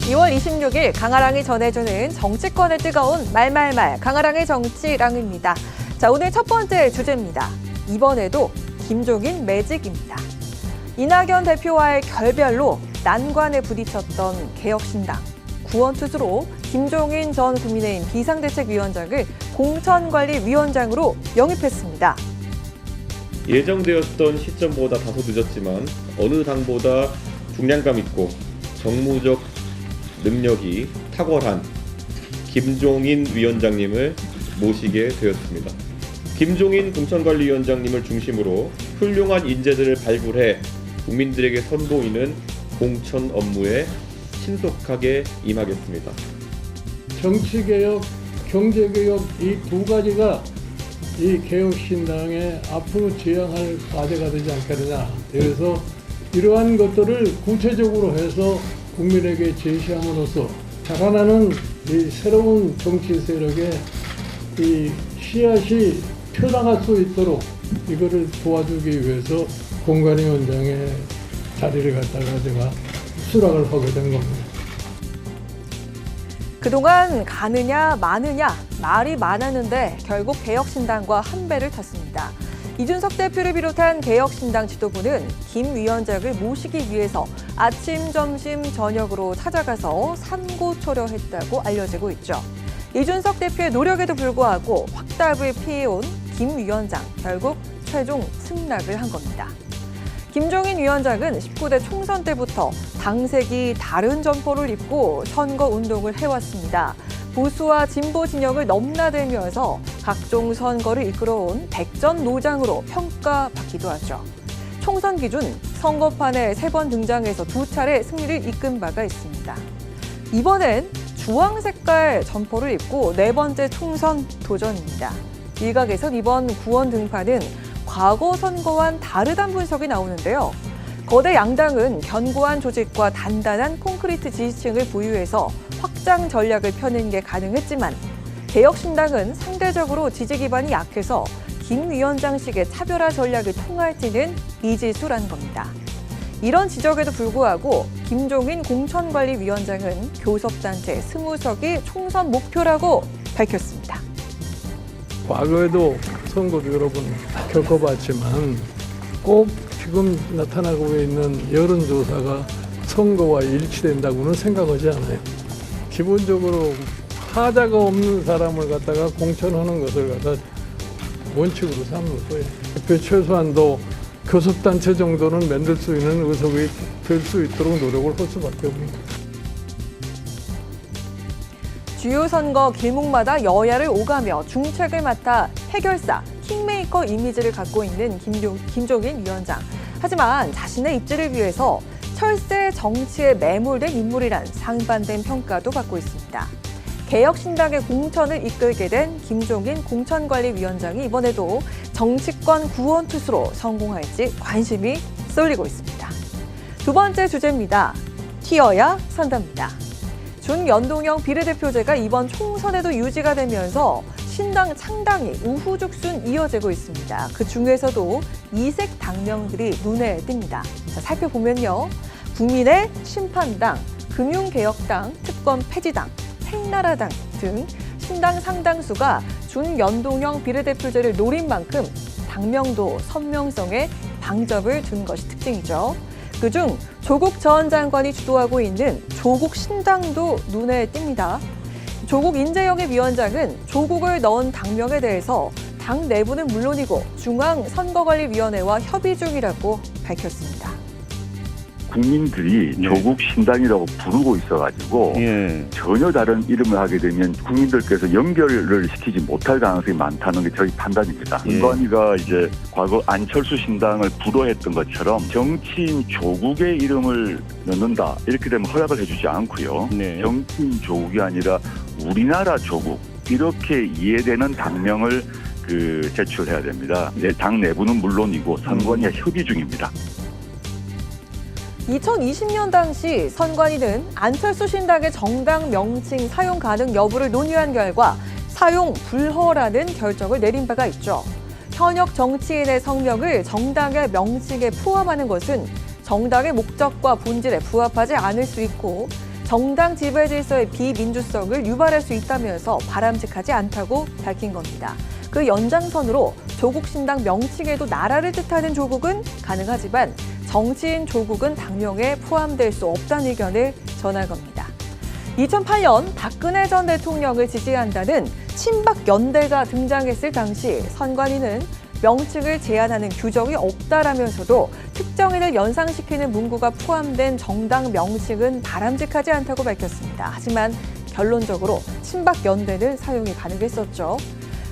2월 26일 강아랑이 전해주는 정치권의 뜨거운 말말말 강아랑의 정치랑입니다. 자, 오늘 첫 번째 주제입니다. 이번에도 김종인 매직입니다. 이낙연 대표와의 결별로 난관에 부딪혔던 개혁신당. 구원투수로 김종인 전 국민의힘 비상대책위원장을 공천관리위원장으로 영입했습니다. 예정되었던 시점보다 다소 늦었지만 어느 당보다 중량감 있고 정무적 능력이 탁월한 김종인 위원장님을 모시게 되었습니다. 김종인 공천관리위원장님을 중심으로 훌륭한 인재들을 발굴해 국민들에게 선보이는 공천 업무에 신속하게 임하겠습니다. 정치개혁, 경제개혁 이 두 가지가 이 개혁신당의 앞으로 지향할 과제가 되지 않겠느냐. 그래서 이러한 것들을 구체적으로 해서 국민에게 제시함으로써 자라나는 이 새로운 정치 세력의 이 씨앗이 펴나갈 수 있도록 이거를 도와주기 위해서 공관위원장의 자리를 갖다가 제가 수락을 하게 된 겁니다. 그동안 가느냐 마느냐 말이 많았는데 결국 개혁신당과 한 배를 탔습니다. 이준석 대표를 비롯한 개혁신당 지도부는 김 위원장을 모시기 위해서 아침, 점심, 저녁으로 찾아가서 산고초려했다고 알려지고 있죠. 이준석 대표의 노력에도 불구하고 확답을 피해온 김 위원장, 결국 최종 승낙을 한 겁니다. 김종인 위원장은 19대 총선 때부터 당색이 다른 점포를 입고 선거운동을 해왔습니다. 보수와 진보 진영을 넘나들면서 각종 선거를 이끌어온 백전노장으로 평가받기도 하죠. 총선 기준 선거판에 3번 등장해서 2차례 승리를 이끈 바가 있습니다. 이번엔 주황 색깔 점포를 입고 4번째 총선 도전입니다. 일각에선 이번 구원 등판은 과거 선거와는 다르다는 분석이 나오는데요. 거대 양당은 견고한 조직과 단단한 콘크리트 지지층을 보유해서 확장 전략을 펴는 게 가능했지만 개혁신당은 상대적으로 지지 기반이 약해서 김 위원장식의 차별화 전략을 통할지는 미지수라는 겁니다. 이런 지적에도 불구하고 김종인 공천관리위원장은 교섭단체 20석이 총선 목표라고 밝혔습니다. 과거에도 선거도 여러 번 겪어봤지만 꼭 지금 나타나고 있는 여론조사가 선거와 일치된다고는 생각하지 않아요. 기본적으로 하자가 없는 사람을 갖다가 공천하는 것을 갖다 원칙으로 삼는 거예요. 최소한도 교섭단체 정도는 만들 수 있는 의석이 될 수 있도록 노력을 할 수밖에 없습니다. 주요 선거 길목마다 여야를 오가며 중책을 맡아 해결사, 킹메이커 이미지를 갖고 있는 김종인 위원장. 하지만 자신의 입지를 위해서 철새 정치에 매몰된 인물이란 상반된 평가도 받고 있습니다. 개혁신당의 공천을 이끌게 된 김종인 공천관리위원장이 이번에도 정치권 구원투수로 성공할지 관심이 쏠리고 있습니다. 두 번째 주제입니다. 튀어야 산답니다. 준연동형 비례대표제가 이번 총선에도 유지가 되면서 신당 창당이 우후죽순 이어지고 있습니다. 그 중에서도 이색 당명들이 눈에 띕니다. 자, 살펴보면요. 국민의 심판당, 금융개혁당, 특검 폐지당, 핵나라당 등 신당 상당수가 준연동형 비례대표제를 노린 만큼 당명도 선명성에 방점을 둔 것이 특징이죠. 그중 조국 전 장관이 주도하고 있는 조국 신당도 눈에 띕니다. 조국 인재영입위원장은 조국을 넣은 당명에 대해서 당 내부는 물론이고 중앙선거관리위원회와 협의 중이라고 밝혔습니다. 국민들이 조국 신당이라고 부르고 있어가지고 전혀 다른 이름을 하게 되면 국민들께서 연결을 시키지 못할 가능성이 많다는 게 저희 판단입니다. 선관위가 이제 과거 안철수 신당을 부도했던 것처럼 정치인 조국의 이름을 넣는다 이렇게 되면 허락을 해주지 않고요. 정치인 조국이 아니라 우리나라 조국 이렇게 이해되는 당명을 제출해야 됩니다. 이제 당 내부는 물론이고 선관위와 협의 중입니다. 2020년 당시 선관위는 안철수 신당의 정당 명칭 사용 가능 여부를 논의한 결과 사용 불허라는 결정을 내린 바가 있죠. 현역 정치인의 성명을 정당의 명칭에 포함하는 것은 정당의 목적과 본질에 부합하지 않을 수 있고 정당 지배 질서의 비민주성을 유발할 수 있다면서 바람직하지 않다고 밝힌 겁니다. 그 연장선으로 조국 신당 명칭에도 나라를 뜻하는 조국은 가능하지만 정치인 조국은 당명에 포함될 수 없다는 의견을 전한 겁니다. 2008년 박근혜 전 대통령을 지지한다는 친박연대가 등장했을 당시 선관위는 명칭을 제한하는 규정이 없다라면서도 특정인을 연상시키는 문구가 포함된 정당 명칭은 바람직하지 않다고 밝혔습니다. 하지만 결론적으로 친박연대는 사용이 가능했었죠.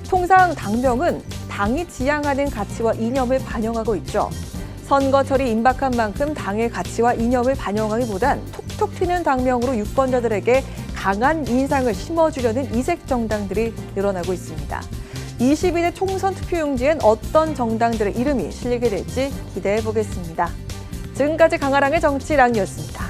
통상 당명은 당이 지향하는 가치와 이념을 반영하고 있죠. 선거철이 임박한 만큼 당의 가치와 이념을 반영하기보단 톡톡 튀는 당명으로 유권자들에게 강한 인상을 심어주려는 이색 정당들이 늘어나고 있습니다. 22대 총선 투표용지엔 어떤 정당들의 이름이 실리게 될지 기대해 보겠습니다. 지금까지 강아랑의 정치랑이었습니다.